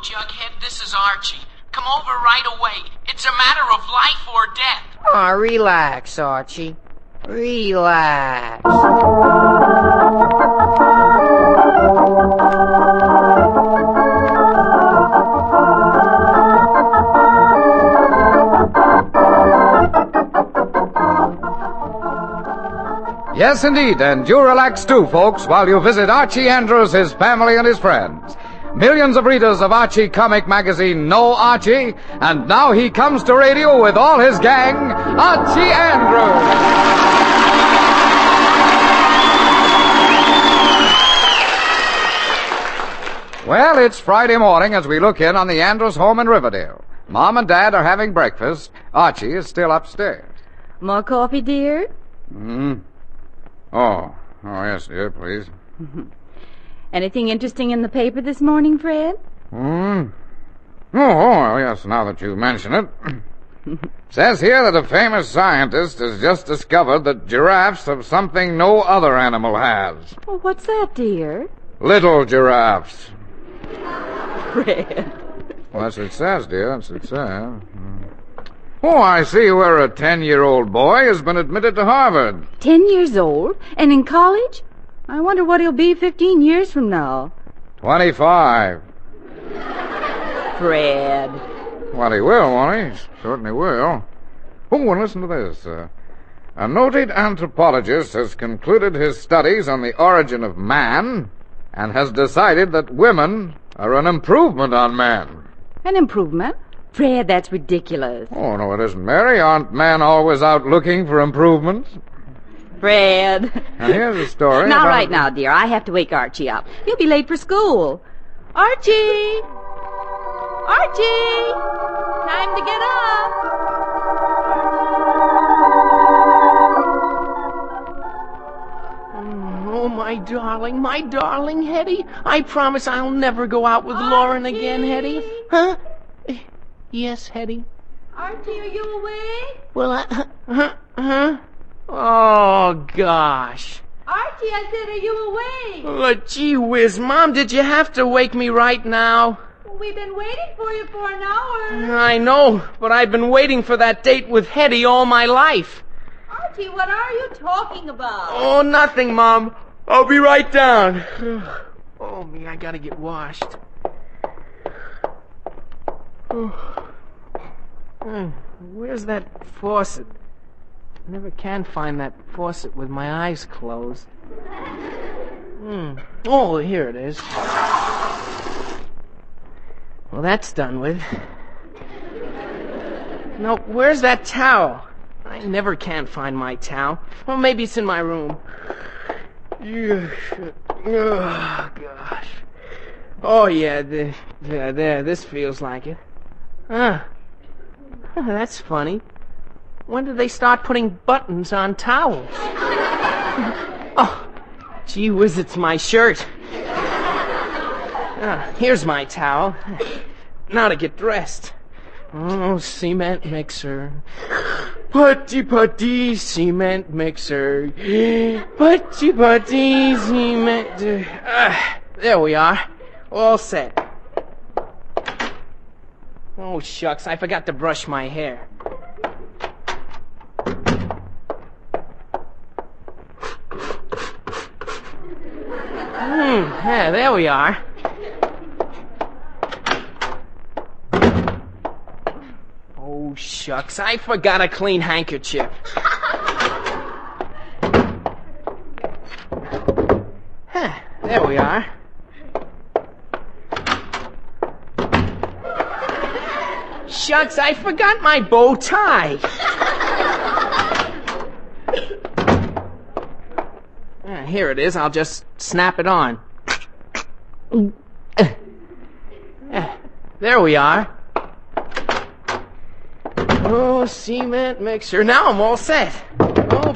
Jughead, this is Archie. Come over right away. It's a matter of life or death. Oh, relax, Archie. Relax. Yes, indeed, and you relax too, folks, while you visit Archie Andrews, his family, and his friends. Millions of readers of Archie comic magazine know Archie, and now he comes to radio with all his gang, Archie Andrews. Well, it's Friday morning as we look in on the Andrews home in Riverdale. Mom and Dad are having breakfast. Archie is still upstairs. More coffee, dear? Oh, yes, dear, please. Anything interesting in the paper this morning, Fred? Oh, yes, now that you mention it. Says here that a famous scientist has just discovered that giraffes have something no other animal has. Well, what's that, dear? Little giraffes. Fred. Well, that's what it says, dear. That's what it says. Oh, I see where a 10-year-old boy has been admitted to Harvard. 10 years old? And in college? I wonder what he'll be 15 years from now. 25. Fred. Well, he will, won't he? Certainly will. Oh, and listen to this. A noted anthropologist has concluded his studies on the origin of man and has decided that women are an improvement on men. An improvement? Fred, that's ridiculous. Oh, no, it isn't, Mary. Aren't men always out looking for improvements? Fred. Now, here's a story. Now, right now, dear, I have to wake Archie up. He'll be late for school. Archie! Archie! Time to get up. Oh, my darling Hetty. I promise I'll never go out with Lauren again, Hetty. Huh? Yes, Hetty? Archie, are you awake? Well, Oh, gosh. Archie, I said, are you awake? Oh, gee whiz, Mom, did you have to wake me right now? We've been waiting for you for an hour. I know, but I've been waiting for that date with Hetty all my life. Archie, what are you talking about? Oh, nothing, Mom. I'll be right down. Oh, me, I gotta get washed. Where's that faucet? I never can find that faucet with my eyes closed. Oh, here it is. Well, that's done with. No, where's that towel? I never can find my towel. Well, maybe it's in my room. Oh, gosh. Oh, yeah, there, this feels like it. That's funny. When did they start putting buttons on towels? Oh, gee whiz, it's my shirt. Here's my towel. Now to get dressed. Oh, cement mixer. Putty, cement mixer. Putty, cement... there we are. All set. Oh, shucks, I forgot to brush my hair. Yeah, there we are. Oh, shucks, I forgot a clean handkerchief. There we are. Shucks, I forgot my bow tie. Here it is. I'll just snap it on. There we are. Oh, cement mixer. Now I'm all set. Oh,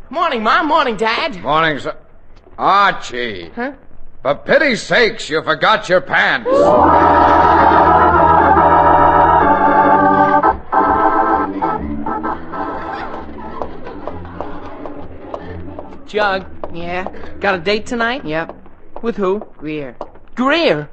morning, Mom. Morning, Dad. Morning, sir. Archie. Huh? For pity's sakes, you forgot your pants. Jug. Yeah? Got a date tonight? Yep. With who? Greer. Greer?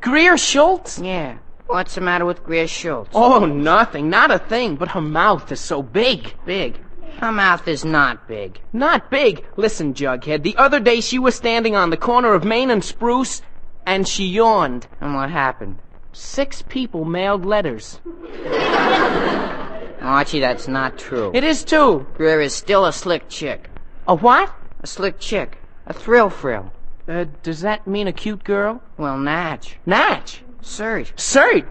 Greer Schultz? Yeah. What's the matter with Greer Schultz? Oh, nothing. Not a thing. But her mouth is so big. Big. Her mouth is not big. Not big. Listen, Jughead, the other day she was standing on the corner of Main and Spruce, and she yawned. And what happened? 6 people mailed letters. Archie, that's not true. It is too. Greer is still a slick chick. A what? A slick chick. A thrill-frill. Does that mean a cute girl? Well, Natch. Natch? Cert. Cert?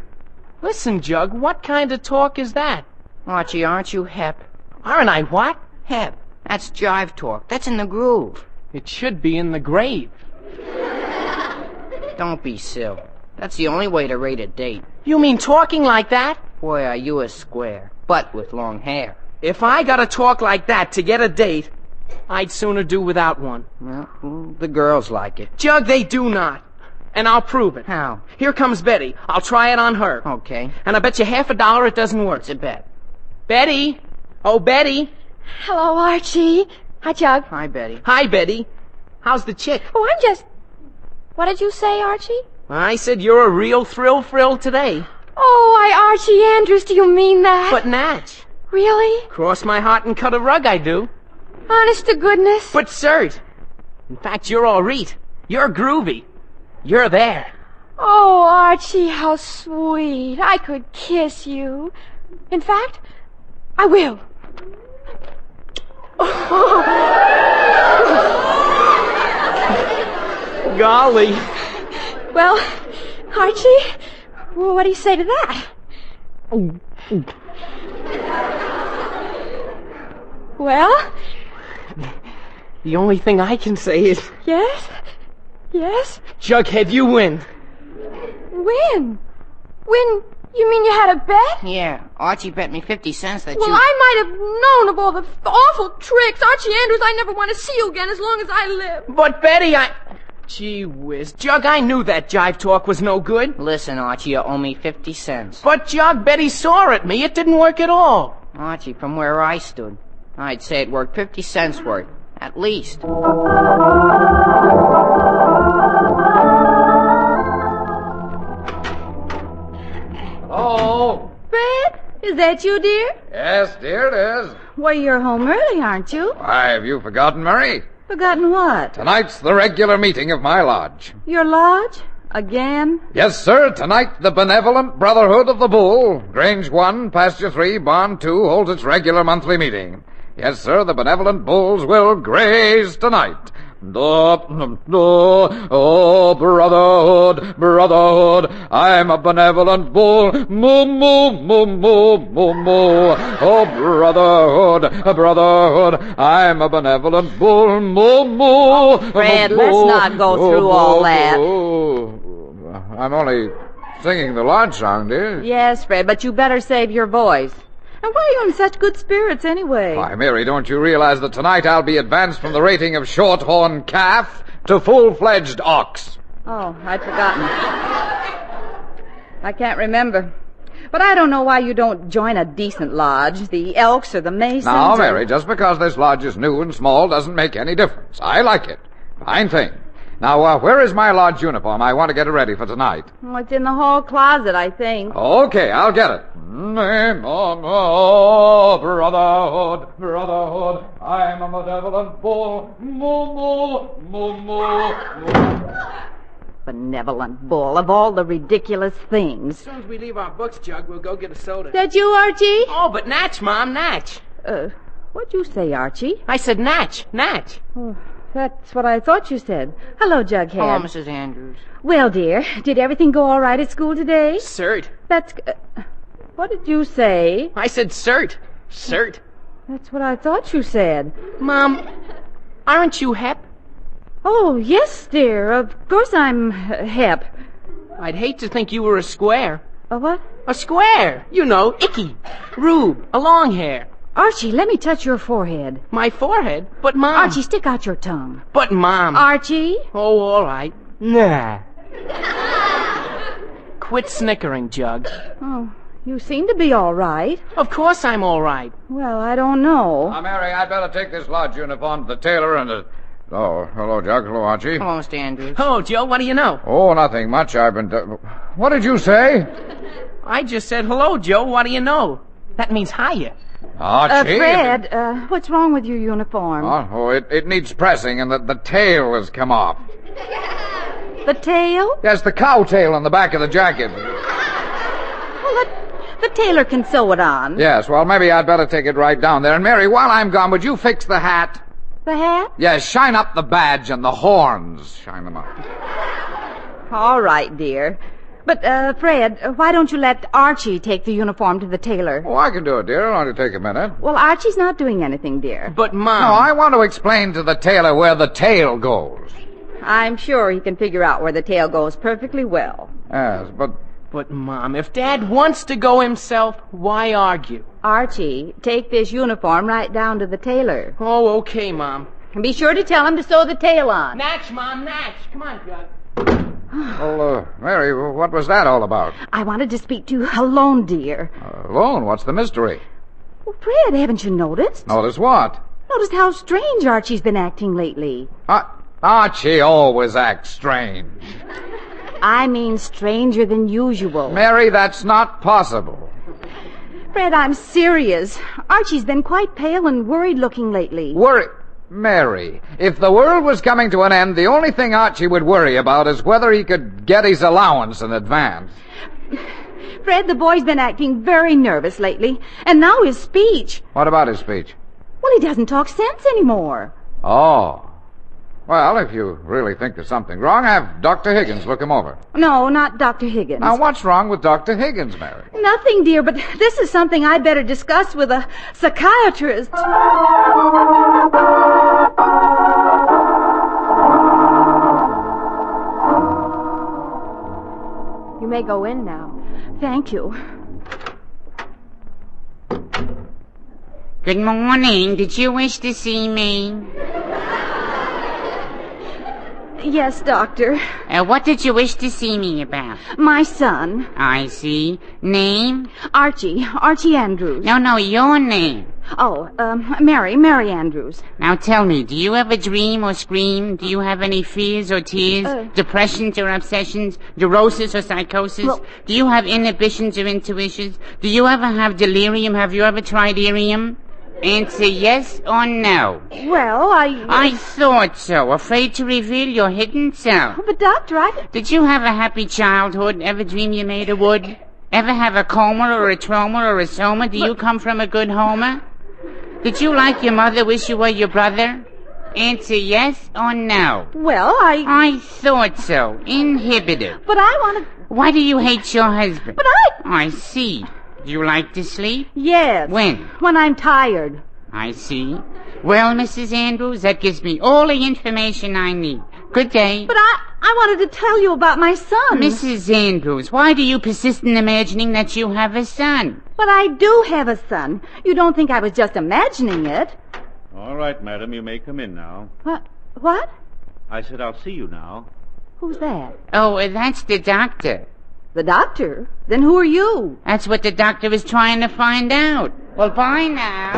Listen, Jug, what kind of talk is that? Archie, aren't you hep? Aren't I what? Hep. That's jive talk. That's in the groove. It should be in the grave. Don't be silly. That's the only way to rate a date. You mean talking like that? Boy, are you a square. But with long hair. If I gotta talk like that to get a date, I'd sooner do without one. Well, the girls like it. Jug, they do not. And I'll prove it. How? Here comes Betty. I'll try it on her. Okay. And I bet you $50 it doesn't work. It's a bet. Betty! Oh, Betty! Hello, Archie. Hi, Jug. Hi, Betty. Hi, Betty. How's the chick? Oh, I'm just... What did you say, Archie? I said you're a real thrill today. Oh, why, Archie Andrews, do you mean that? But Natch. Really? Cross my heart and cut a rug, I do. Honest to goodness? But cert. In fact, you're all right. You're groovy. You're there. Oh, Archie, how sweet. I could kiss you. In fact, I will. Golly. Well, Archie, what do you say to that? Well? The only thing I can say is... Yes? Yes? Jughead, you win. Win? Win? You mean you had a bet? Yeah, Archie bet me 50 cents that Well, you... I might have known of all the awful tricks. Archie Andrews, I never want to see you again as long as I live. But Betty, Gee whiz. Jug, I knew that jive talk was no good. Listen, Archie, you owe me 50 cents. But, Jug, Betty saw at me. It didn't work at all. Archie, from where I stood, I'd say it worked 50 cents worth. At least. Hello? Fred, is that you, dear? Yes, dear, it is. Why, you're home early, aren't you? Why, have you forgotten, Mary? Forgotten what? Tonight's the regular meeting of my lodge. Your lodge? Again? Yes, sir. Tonight, the Benevolent Brotherhood of the Bull, Grange 1, Pasture 3, Barn 2, holds its regular monthly meeting. Yes, sir, the Benevolent Bulls will graze tonight. Oh, brotherhood, I'm a benevolent bull. Moo, moo, moo, moo, moo, moo. Oh, brotherhood, I'm a benevolent bull. Moo, moo. Fred, let's not go through all that. I'm only singing the lodge song, dear. Yes, Fred, but you better save your voice. And why are you in such good spirits, anyway? Why, Mary, don't you realize that tonight I'll be advanced from the rating of short-horn calf to full-fledged ox? Oh, I'd forgotten. I can't remember. But I don't know why you don't join a decent lodge, the Elks or the Masons. Now, Mary, just because this lodge is new and small doesn't make any difference. I like it. Fine thing. Now, where is my lodge uniform? I want to get it ready for tonight. Oh, it's in the hall closet, I think. Okay, I'll get it. Oh, brotherhood, I'm a benevolent bull. Moo, moo, moo, moo, moo. Benevolent bull, of all the ridiculous things. As soon as we leave our books, Jug, we'll go get a soda. That you, Archie? Oh, but Natch, Mom, Natch. What'd you say, Archie? I said Natch. Oh, that's what I thought you said. Hello, Jughead. Hello, Mrs. Andrews. Well, dear, did everything go all right at school today? Cert. That's... what did you say? I said cert. Cert. That's what I thought you said. Mom, aren't you hep? Oh, yes, dear. Of course I'm hep. I'd hate to think you were a square. A what? A square. You know, icky. Rube. A long hair. Archie, let me touch your forehead. My forehead? But, Mom... Archie, stick out your tongue. But, Mom... Archie? Oh, all right. Nah. Quit snickering, Jug. Oh, you seem to be all right. Of course I'm all right. Well, I don't know. Now, Mary, I'd better take this lodge uniform to the tailor and Oh, hello, Jug. Hello, Archie. Hello, Mr. Andrews. Oh, Joe, what do you know? Oh, nothing much. I've been... What did you say? I just said hello, Joe. What do you know? That means hiya. Archie. Fred, what's wrong with your uniform? Oh, it needs pressing, and the tail has come off. The tail? Yes, the cow tail on the back of the jacket. Well, the tailor can sew it on. Yes, well, maybe I'd better take it right down there. And, Mary, while I'm gone, would you fix the hat? The hat? Yes, shine up the badge and the horns. Shine them up. All right, dear. But, Fred, why don't you let Archie take the uniform to the tailor? Oh, I can do it, dear. It'll only take a minute. Well, Archie's not doing anything, dear. But, Mom... No, I want to explain to the tailor where the tail goes. I'm sure he can figure out where the tail goes perfectly well. Yes, but... But, Mom, if Dad wants to go himself, why argue? Archie, take this uniform right down to the tailor. Oh, okay, Mom. And be sure to tell him to sew the tail on. Natch, Mom, natch. Come on, Jug. Well, Mary, what was that all about? I wanted to speak to you alone, dear. Alone? What's the mystery? Well, Fred, haven't you noticed? Notice what? Noticed how strange Archie's been acting lately. Archie always acts strange. I mean stranger than usual. Mary, that's not possible. Fred, I'm serious. Archie's been quite pale and worried looking lately. Mary, if the world was coming to an end, the only thing Archie would worry about is whether he could get his allowance in advance. Fred, the boy's been acting very nervous lately. And now his speech. What about his speech? Well, he doesn't talk sense anymore. Oh. Well, if you really think there's something wrong, have Dr. Higgins look him over. No, not Dr. Higgins. Now, what's wrong with Dr. Higgins, Mary? Nothing, dear, but this is something I'd better discuss with a psychiatrist. You may go in now. Thank you. Good morning. Did you wish to see me? Yes, Doctor. What did you wish to see me about? My son. I see. Name? Archie Andrews. No, your name. Oh, Mary Andrews. Now tell me, do you ever dream or scream? Do you have any fears or tears? Depressions or obsessions? Neurosis or psychosis? Well, do you have inhibitions or intuitions? Do you ever have delirium? Have you ever tried irium? Answer yes or no. Well, I thought so. Afraid to reveal your hidden self. But, Doctor, Did you have a happy childhood? Ever dream you made of wood? Ever have a coma or a trauma or a soma? Do you come from a good homer? Did you like your mother, wish you were your brother? Answer yes or no. Well, I thought so. Inhibited. But I want to... Why do you hate your husband? But I see. Do you like to sleep? Yes. When? When I'm tired. I see. Well, Mrs. Andrews, that gives me all the information I need. Good day. But I wanted to tell you about my son. Mrs. Andrews, why do you persist in imagining that you have a son? But I do have a son. You don't think I was just imagining it? All right, madam, you may come in now. What? I said I'll see you now. Who's that? Oh, that's the doctor. The doctor? Then who are you? That's what the doctor is trying to find out. Well, bye now.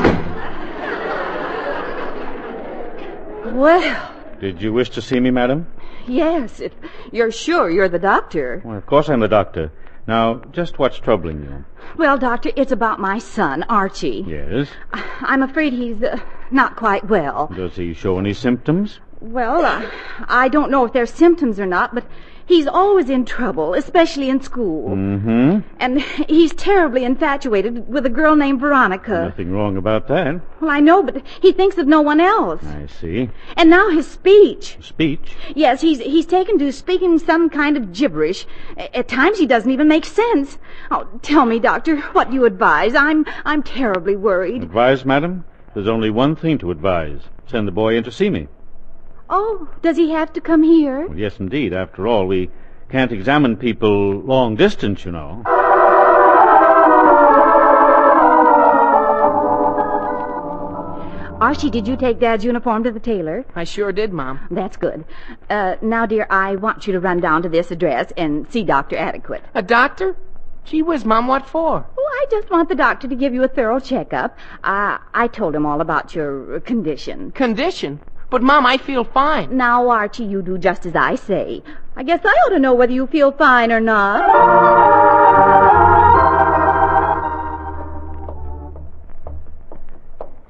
Well... Did you wish to see me, madam? Yes, if you're sure you're the doctor. Well, of course I'm the doctor. Now, just what's troubling you? Well, Doctor, it's about my son, Archie. Yes? I'm afraid he's not quite well. Does he show any symptoms? Well, I don't know if they're symptoms or not, but he's always in trouble, especially in school. Mm-hmm. And he's terribly infatuated with a girl named Veronica. Nothing wrong about that. Well, I know, but he thinks of no one else. I see. And now his speech. Speech? Yes, he's taken to speaking some kind of gibberish. At times he doesn't even make sense. Oh, tell me, Doctor, what do you advise? I'm terribly worried. Advise, madam? There's only one thing to advise. Send the boy in to see me. Oh, does he have to come here? Well, yes, indeed. After all, we can't examine people long distance, you know. Archie, did you take Dad's uniform to the tailor? I sure did, Mom. That's good. Now, dear, I want you to run down to this address and see Dr. Adequate. A doctor? Gee whiz, Mom, what for? Oh, I just want the doctor to give you a thorough checkup. I told him all about your condition. Condition? But, Mom, I feel fine. Now, Archie, you do just as I say. I guess I ought to know whether you feel fine or not.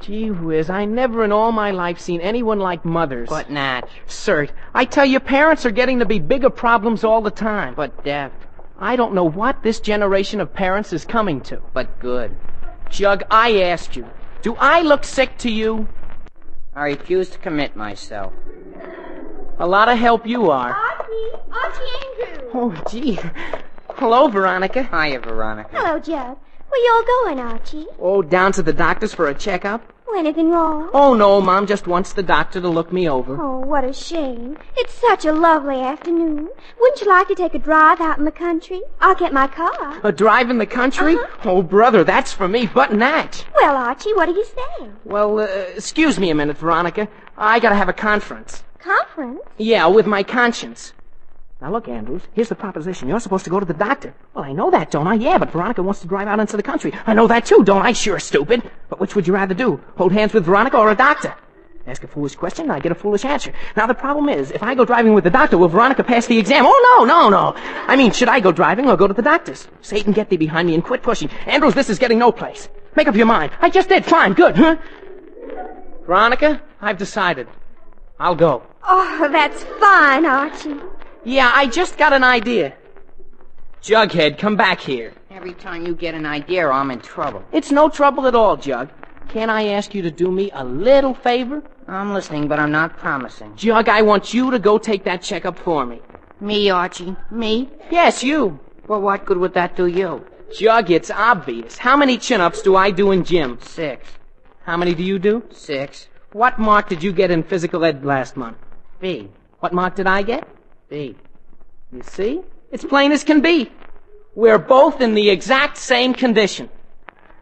Gee whiz, I never in all my life seen anyone like mothers. But Natch. Cert, I tell you, parents are getting to be bigger problems all the time. But deaf. I don't know what this generation of parents is coming to. But good. Jug, I asked you, do I look sick to you? I refuse to commit myself. A lot of help you are. Archie Andrews. Oh, gee. Hello, Veronica. Hiya, Veronica. Hello, Jug. Where you all going, Archie? Oh, down to the doctor's for a checkup? Oh, anything wrong? Oh, no, Mom just wants the doctor to look me over. Oh, what a shame. It's such a lovely afternoon. Wouldn't you like to take a drive out in the country? I'll get my car. A drive in the country? Uh-huh. Oh, brother, that's for me, but Natch. Well, Archie, what do you say? Well, excuse me a minute, Veronica. I gotta have a conference. Conference? Yeah, with my conscience. Now, look, Andrews, here's the proposition. You're supposed to go to the doctor. Well, I know that, don't I? Yeah, but Veronica wants to drive out into the country. I know that, too, don't I? Sure, stupid. But which would you rather do? Hold hands with Veronica or a doctor? Ask a foolish question, and I get a foolish answer. Now, the problem is, if I go driving with the doctor, will Veronica pass the exam? Oh, no. I mean, should I go driving or go to the doctor's? Satan, get thee behind me and quit pushing. Andrews, this is getting no place. Make up your mind. I just did. Fine, good, huh? Veronica, I've decided. I'll go. Oh, that's fine, Archie. Yeah, I just got an idea. Jughead, come back here. Every time you get an idea, I'm in trouble. It's no trouble at all, Jug. Can't I ask you to do me a little favor? I'm listening, but I'm not promising. Jug, I want you to go take that checkup for me. Me, Archie? Me? Yes, you. Well, what good would that do you? Jug, it's obvious. How many chin-ups do I do in gym? 6. How many do you do? 6. What mark did you get in physical ed last month? B. What mark did I get? B. You see? It's plain as can be. We're both in the exact same condition.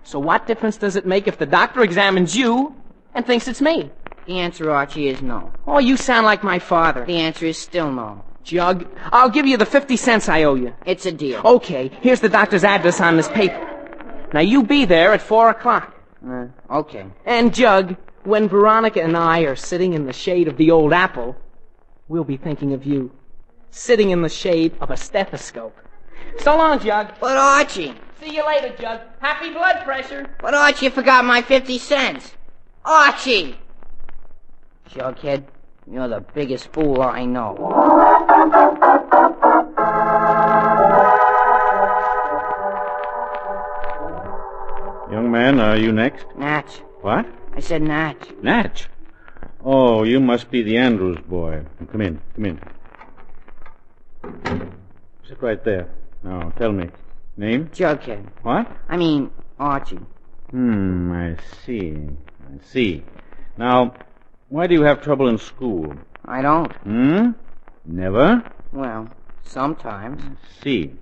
So what difference does it make if the doctor examines you and thinks it's me? The answer, Archie, is no. Oh, you sound like my father. The answer is still no. Jug, I'll give you the 50 cents I owe you. It's a deal. Okay, here's the doctor's address on this paper. Now, you be there at 4 o'clock. Okay. And, Jug, when Veronica and I are sitting in the shade of the old apple, we'll be thinking of you. Sitting in the shade of a stethoscope. So long, Jug. But, Archie. See you later, Jug. Happy blood pressure. But, Archie, you forgot my 50 cents. Archie! Jughead, you're the biggest fool I know. Young man, are you next? Natch. What? I said Natch. Natch. Oh, you must be the Andrews boy. Come in. Sit right there. Now, tell me. Name? Jughead. What? I mean, Archie. I see. Now, why do you have trouble in school? I don't. Never? Well, sometimes. I see.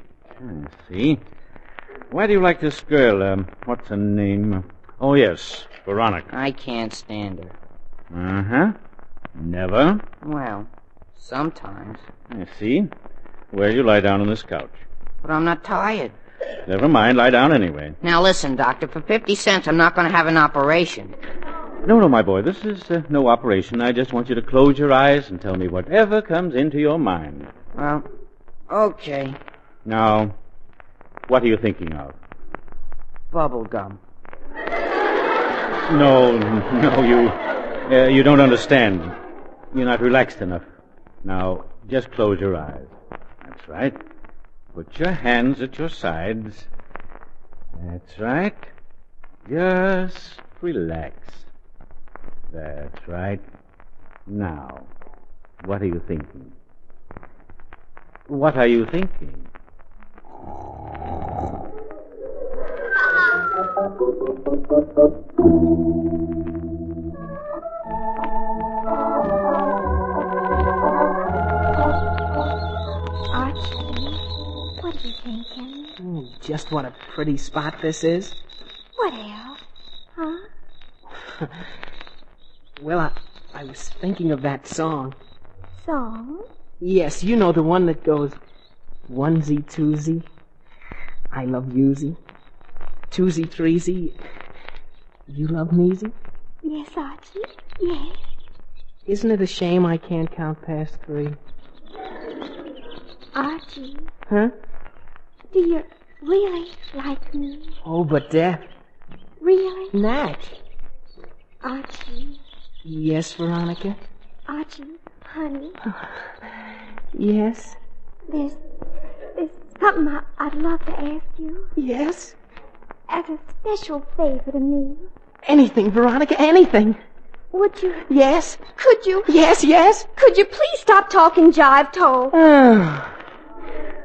Why do you like this girl? What's her name? Oh, yes, Veronica. I can't stand her. Uh-huh. Never? Well, sometimes. I see. Well, you lie down on this couch. But I'm not tired. Never mind, lie down anyway. Now listen, Doctor, for 50 cents I'm not going to have an operation. No, my boy, this is no operation. I just want you to close your eyes and tell me whatever comes into your mind. Well, okay. Now, what are you thinking of? Bubble gum. No, you don't understand. You're not relaxed enough. Now, just close your eyes. That's right. Put your hands at your sides. That's right. Just relax. That's right. Now, what are you thinking? What are you thinking? What are you thinking? Just what a pretty spot this is. What else? Huh? Well, I was thinking of that song. Song? Yes, you know the one that goes, onesie, twosie, I love yousie, twosie, threesie, you love mesie? Yes, Archie. Yes. Isn't it a shame I can't count past 3? Archie, Huh? do you really like me? Oh, but Death. Really? Nat. Archie, Yes, Veronica? Archie, honey, Yes? there's something I'd love to ask you. Yes? As a special favor to me. Anything, Veronica, anything. Would you? Yes? Could you? Yes? Could you please stop talking jive talk?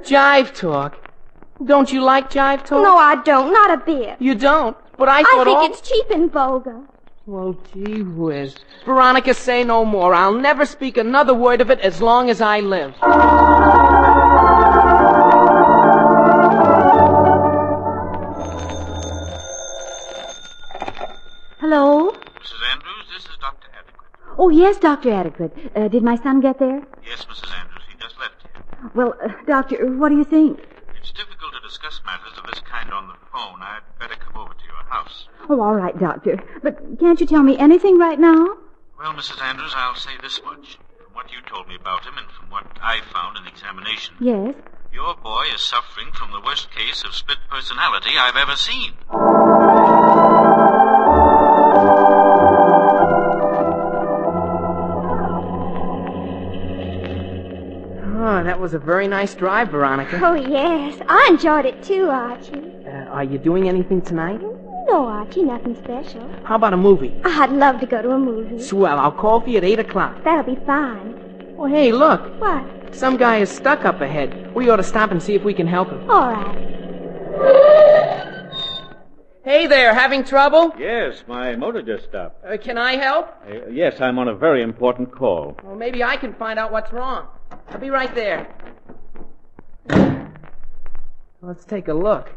Jive talk. Don't you like jive talk? No, I don't. Not a bit. You don't? But I I thought think it's cheap and vulgar. Well, gee whiz. Veronica, say no more. I'll never speak another word of it as long as I live. Hello? Mrs. Andrews, this is Dr. Adequate. Oh, yes, Dr. Adequate. Did my son get there? Yes, Mrs. Andrews, he just left here. Well, Doctor, what do you think? It's difficult to discuss matters of this kind on the phone. I'd better come over to your house. Oh, all right, Doctor. But can't you tell me anything right now? Well, Mrs. Andrews, I'll say this much. From what you told me about him and from what I found in the examination, Yes. your boy is suffering from the worst case of split personality I've ever seen. Oh, that was a very nice drive, Veronica. Oh, yes. I enjoyed it too, Archie. Are you doing anything tonight? No, Archie, nothing special. How about a movie? I'd love to go to a movie. Swell, I'll call for you at 8 o'clock. That'll be fine. Oh, hey, look. What? Some guy is stuck up ahead. We ought to stop and see if we can help him. All right. Hey there, having trouble? Yes, my motor just stopped. Can I help? Yes, I'm on a very important call. Well, maybe I can find out what's wrong. I'll be right there. Let's take a look.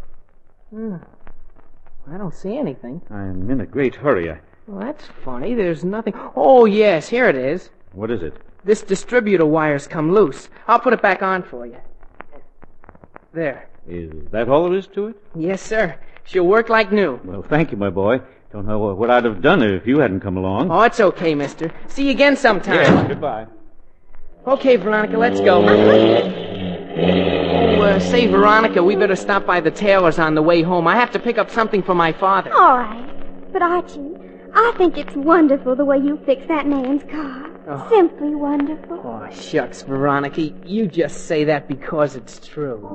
I don't see anything. I'm in a great hurry. Well, that's funny. There's nothing. Oh, yes, here it is. What is it? This distributor wire's come loose. I'll put it back on for you. There. Is that all there is to it? Yes, sir. She'll work like new. Well, thank you, my boy. Don't know what I'd have done if you hadn't come along. Oh, it's okay, mister. See you again sometime. Yes, goodbye. Okay, Veronica, let's go. Say, Veronica, we better stop by the tailor's on the way home. I have to pick up something for my father. All right. But, Archie, I think it's wonderful the way you fixed that man's car. Oh. Simply wonderful. Oh, shucks, Veronica. You just say that because it's true.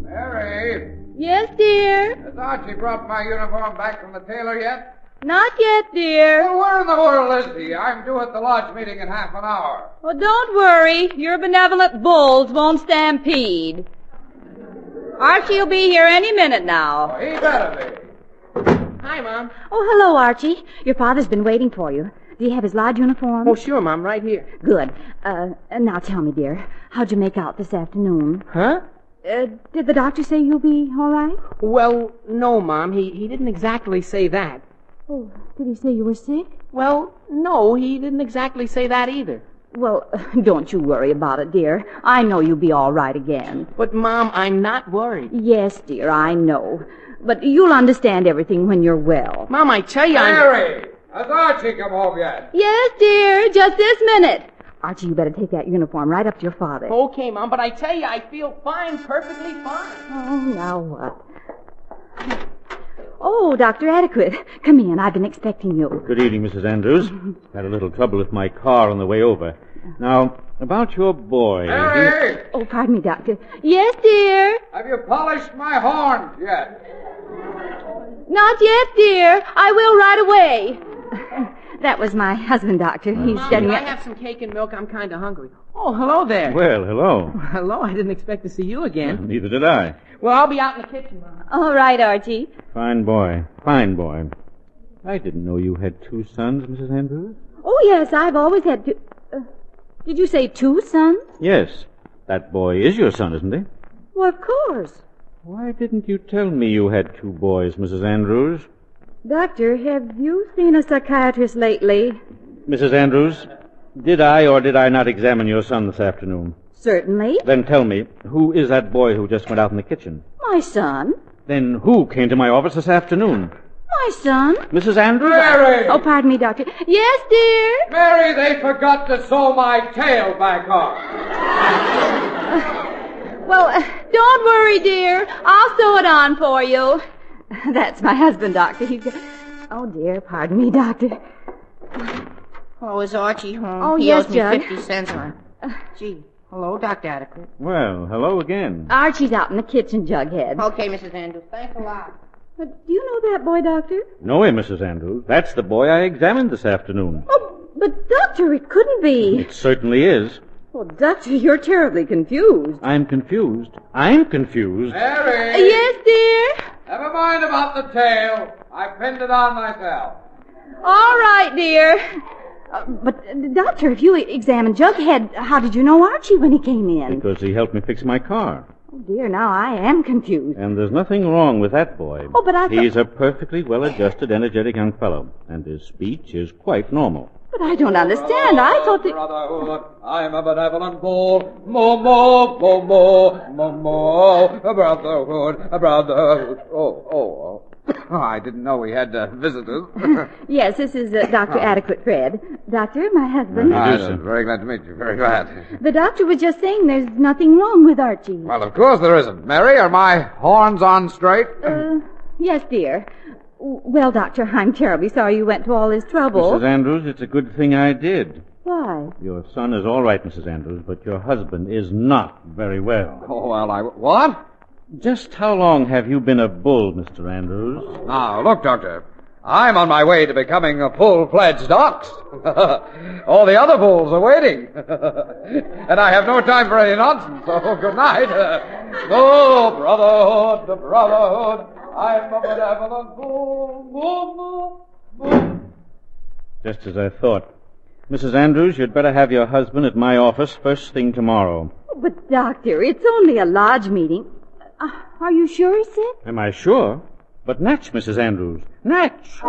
Mary, Yes, dear. has Archie brought my uniform back from the tailor yet? Not yet, dear. Well, where in the world is he? I'm due at the lodge meeting in half an hour. Well, don't worry. Your benevolent bulls won't stampede. Archie'll be here any minute now. Oh, he better be. Hi, Mom. Oh, hello, Archie. Your father's been waiting for you. Do you have his lodge uniform? Oh, sure, Mom, right here. Good. Now tell me, dear, how'd you make out this afternoon? Huh? Did the doctor say you'll be all right? Well, no, Mom. He didn't exactly say that. Oh, did he say you were sick? Well, no, he didn't exactly say that either. Well, don't you worry about it, dear. I know you'll be all right again. But, Mom, I'm not worried. Yes, dear, I know. But you'll understand everything when you're well. Mom, I tell you, Mary, has Archie come home yet? Yes, dear, just this minute. Archie, you better take that uniform right up to your father. Okay, Mom, but I tell you, I feel fine, perfectly fine. Oh, now what? Oh, Dr. Adequate. Come in. I've been expecting you. Good evening, Mrs. Andrews. Had a little trouble with my car on the way over. Now, about your boy. Mary, Oh, pardon me, Doctor. Yes, dear. have you polished my horns yet? Not yet, dear. I will right away. That was my husband, Doctor. He's Mom, getting can I it. have some cake and milk? I'm kind of hungry. Oh, hello there. Well, hello. Hello, I didn't expect to see you again. Neither did I. Well, I'll be out in the kitchen, Mom. All right, Archie. Fine boy. Fine boy. I didn't know you had 2 sons, Mrs. Andrews. Oh, yes, I've always had two... did you say 2 sons? Yes. That boy is your son, isn't he? Well, of course. Why didn't you tell me you had 2 boys, Mrs. Andrews? Doctor, have you seen a psychiatrist lately? Mrs. Andrews, did I or did I not examine your son this afternoon? Certainly. Then tell me, who is that boy who just went out in the kitchen? My son. Then who came to my office this afternoon? My son. Mrs. Andrews? Mary! Oh, pardon me, Doctor. Yes, dear? Mary, they forgot to sew my tail back on. Well, don't worry, dear. I'll sew it on for you. That's my husband, Doctor. Oh, dear. Pardon me, Doctor. Oh, is Archie home? Oh, he yes, owes me Jug. 50 cents on. Gee. Hello, Dr. Adequate. Well, hello again. Archie's out in the kitchen, Jughead. Okay, Mrs. Andrews. Thanks a lot. Do you know that boy, Doctor? No way, Mrs. Andrews. That's the boy I examined this afternoon. Oh, but, Doctor, it couldn't be. It certainly is. Well, Doctor, you're terribly confused. I'm confused. I'm confused. Mary! Yes, dear? Never mind about the tail. I pinned it on myself. All right, dear. But, Doctor, if you examined Jughead, how did you know Archie when he came in? Because he helped me fix my car. Oh, dear, now I am confused. And there's nothing wrong with that boy. Oh, but I thought... He's a perfectly well-adjusted, energetic young fellow, and his speech is quite normal. But I don't understand. I thought that... Brotherhood, I'm a benevolent bull. Moo, moo, moo, moo, moo, moo. Brotherhood. Oh. I didn't know we had visitors. Yes, this is Dr. Adequate Fred. Doctor, my husband. I'm very glad to meet you. Very glad. The doctor was just saying there's nothing wrong with Archie. Well, of course there isn't. Mary, are my horns on straight? Yes, dear. Well, Doctor, I'm terribly sorry you went to all this trouble. Mrs. Andrews, it's a good thing I did. Why? Your son is all right, Mrs. Andrews, but your husband is not very well. Oh, well, What? Just how long have you been a bull, Mr. Andrews? Now, look, Doctor. I'm on my way to becoming a full-fledged ox. All the other bulls are waiting. And I have no time for any nonsense, so good night. Oh, brotherhood. I'm a benevolent bull. Just as I thought. Mrs. Andrews, you'd better have your husband at my office first thing tomorrow. But, Doctor, it's only a lodge meeting. Are you sure he's sick? Am I sure? But Natch, Mrs. Andrews. Natch!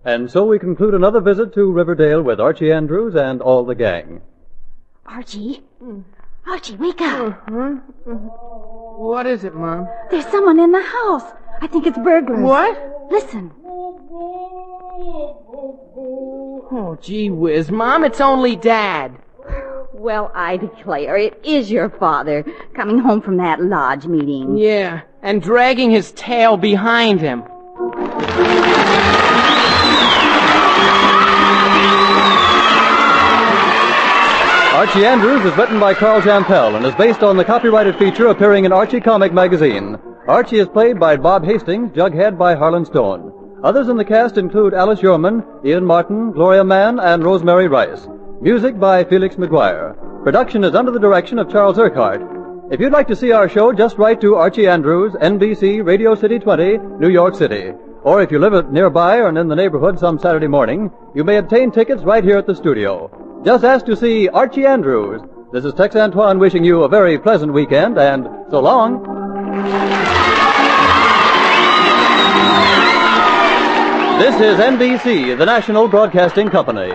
And so we conclude another visit to Riverdale with Archie Andrews and all the gang. Archie? Archie, wake up. What is it, Mom? There's someone in the house. I think it's burglars. What? Listen. Oh, gee whiz, Mom, it's only Dad. Well, I declare, it is your father coming home from that lodge meeting. Yeah, and dragging his tail behind him. Archie Andrews is written by Carl Jampel and is based on the copyrighted feature appearing in Archie Comic Magazine. Archie is played by Bob Hastings, Jughead by Harlan Stone. Others in the cast include Alice Yourman, Ian Martin, Gloria Mann, and Rosemary Rice. Music by Felix McGuire. Production is under the direction of Charles Urquhart. If you'd like to see our show, just write to Archie Andrews, NBC Radio City 20, New York City. Or if you live nearby or in the neighborhood some Saturday morning, you may obtain tickets right here at the studio. Just ask to see Archie Andrews. This is Tex Antoine wishing you a very pleasant weekend, and so long. This is NBC, the National Broadcasting Company.